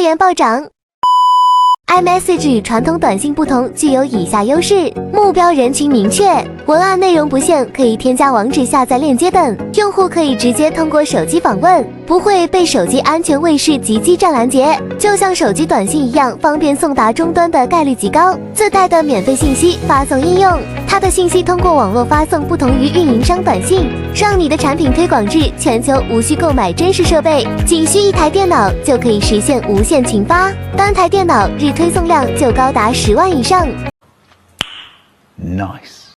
源暴涨。iMessage 与传统短信不同，具有以下优势：目标人群明确，文案内容不限，可以添加网址、下载链接等，用户可以直接通过手机访问，不会被手机安全卫士及基站拦截，就像手机短信一样，方便送达终端的概率极高。自带的免费信息发送应用，它的信息通过网络发送，不同于运营商短信，让你的产品推广至全球，无需购买真实设备，仅需一台电脑就可以实现无限群发，单台电脑日推送量就高达10万以上。Nice。